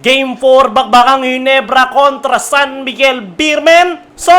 Game 4, bakbakang Ginebra kontra San Miguel Beermen. So,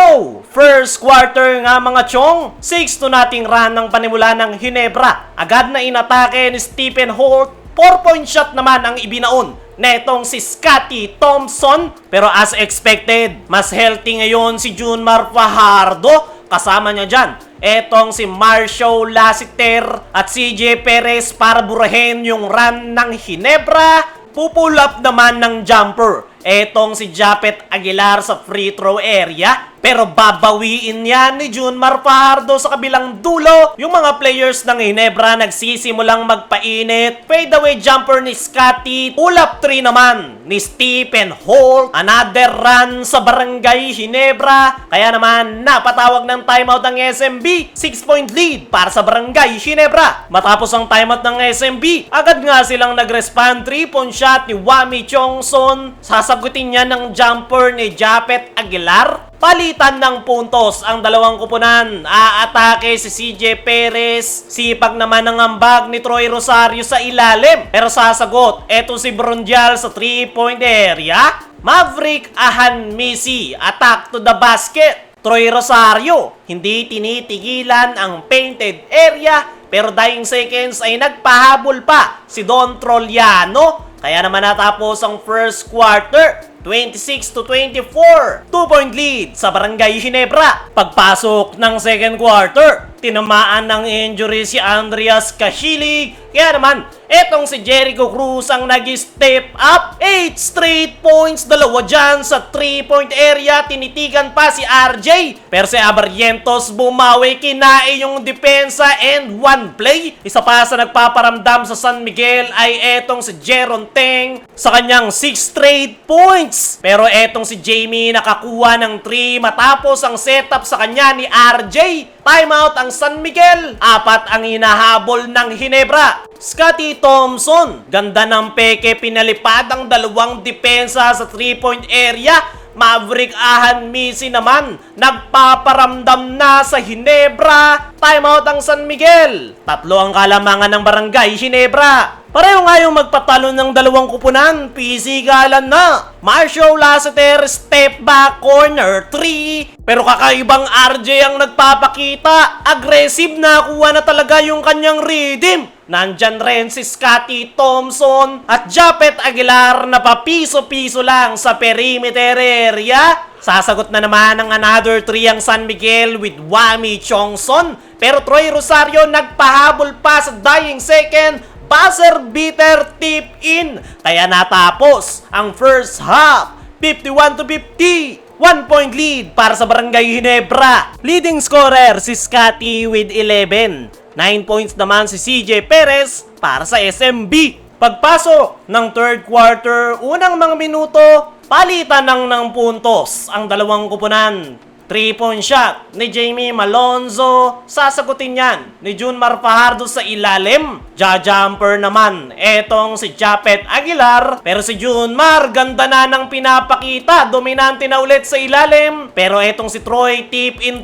first quarter nga mga chong, 6-2 nating run ng panimula ng Ginebra. Agad na inatake ni Stephen Holt, 4-point shot naman ang ibinaon netong si Scotty Thompson. Pero as expected, mas healthy ngayon si Junmar Fajardo. Kasama niya dyan etong si Marcio Lassiter at CJ Perez para burahin yung run ng Ginebra. Pupull up naman ng jumper etong si Japet Aguilar sa free throw area. Pero babawiin yan ni Junmar Fajardo sa kabilang dulo. Yung mga players ng Ginebra nagsisimulang magpainit. Fade away jumper ni Scotty. Pull up 3 naman ni Stephen Holt. Another run sa Barangay Ginebra. Kaya naman napatawag ng timeout ng SMB. 6-point lead para sa Barangay Ginebra. Matapos ang timeout ng SMB, agad nga silang nag-respond. 3-point shot ni Wami Chongson. Sasagutin niya ng jumper ni Japet Aguilar. Palitan ng puntos ang dalawang kupunan. Aatake si CJ Perez. Sipag naman ng ambag ni Troy Rosario sa ilalim. Pero sasagot, eto si Brondial sa 3-point area. Maverick Ahanmisi, attack to the basket. Troy Rosario, hindi tinitigilan ang painted area. Pero dying seconds ay nagpahabol pa si Don Troliano. Kaya naman natapos ang first quarter, 26-24. 2-point lead sa Barangay Ginebra. Pagpasok ng second quarter, tinamaan ng injury si Andreas Kashilig. Kaya naman, etong si Jericho Cruz ang nag-step up. 8 straight points, dalawa dyan sa 3-point area. Tinitigan pa si RJ. Pero si Abarrientos bumawi, kinain yung depensa and one play. Isa pa sa nagpaparamdam sa San Miguel ay etong si Jeron Teng sa kanyang 6 straight points. Pero etong si Jamie nakakuha ng 3 matapos ang setup sa kanya ni RJ. Timeout ang San Miguel. 4 ang hinahabol ng Ginebra. Scotty Thompson, ganda ng peke, pinalipad ang dalawang depensa sa 3-point area. Maverick Ahanmisi naman, nagpaparamdam na sa Ginebra. Timeout ang San Miguel. 3 ang kalamangan ng Barangay Ginebra. Pareho nga yung magpatalo ng dalawang kupunan. Pisigalan na. Marcio Lassiter, step back, corner 3. Pero kakaibang RJ ang nagpapakita. Aggressive na, kuha na talaga yung kanyang rhythm. Nandyan rin si Scotty Thompson at Japet Aguilar na papiso-piso lang sa perimeter area. Sasagot na naman ng another 3 ang San Miguel with Wami Chongson. Pero Troy Rosario nagpahabol pa sa dying second. Buzzer beater tip in. Kaya natapos ang first half. 51-50. 1-point lead para sa Barangay Ginebra. Leading scorer si Scotty with 11. 9 points naman si CJ Perez para sa SMB. Pagpasok ng third quarter, unang mga minuto, palitan ng puntos ang dalawang kupunan. 3-point shot ni Jamie Malonzo. Sasagutin yan ni Junmar Fajardo sa ilalim. Ja-jumper naman etong si Japet Aguilar. Pero si Junmar, ganda na ng pinapakita. Dominante na ulit sa ilalim. Pero etong si Troy, tip in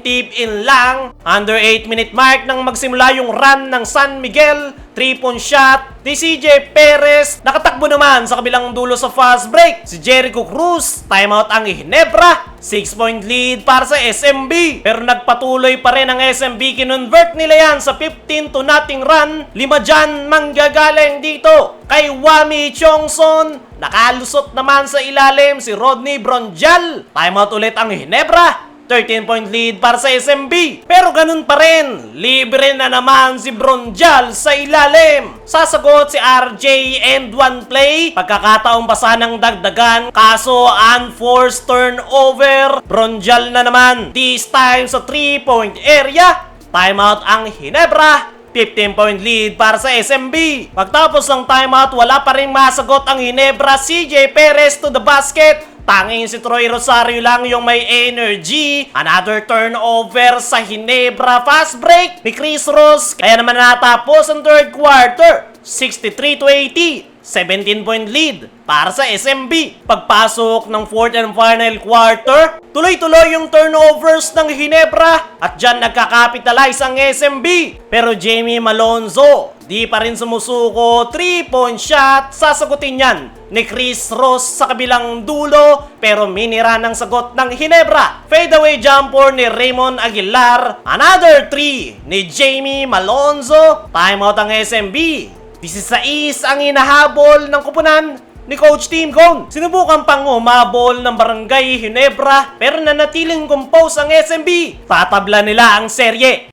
lang. Under 8-minute mark nang magsimula yung run ng San Miguel. 3-point shot ni CJ Perez. Nakatakbo naman sa kabilang dulo sa fast break si Jericho Cruz. Timeout ang Ginebra. 6-point lead para sa SMB. Pero nagpatuloy pa rin ang SMB. Kinonvert nila yan sa 15-0 run. 5 dyan manggagaling dito kay Wami Chongson. Nakalusot naman sa ilalim si Rodney Brondial. Timeout ulit ang Ginebra. 13-point lead para sa SMB. Pero ganun pa rin, libre na naman si Brondial sa ilalim. Sasagot si RJ and one play. Pagkakataong basa ng dagdagan, kaso unforced turnover. Brondial na naman, this time sa 3-point area. Timeout ang Ginebra. 15-point lead para sa SMB. Pagtapos ng timeout, wala pa rin masagot ang Ginebra. CJ Perez to the basket. Tanging si Troy Rosario lang yung may energy. Another turnover sa Ginebra. Fast break ni Chris Ross. Kaya naman natapos ang third quarter. 63-80. 17-point lead para sa SMB. Pagpasok ng fourth and final quarter, tuloy-tuloy yung turnovers ng Ginebra at dyan nagkakapitalize ang SMB. Pero Jamie Malonzo, di pa rin sumusuko, 3-point shot, sasagutin yan ni Chris Ross sa kabilang dulo pero minira ng sagot ng Ginebra. Fadeaway jumper ni Raymond Aguilar, another 3 ni Jamie Malonzo. Timeout ang SMB. 16 ang inahabol ng kupunan ni Coach Tim Cone. Sinubukan pang umabol ng Barangay Ginebra pero nanatiling compose ang SMB. Tatabla nila ang serye.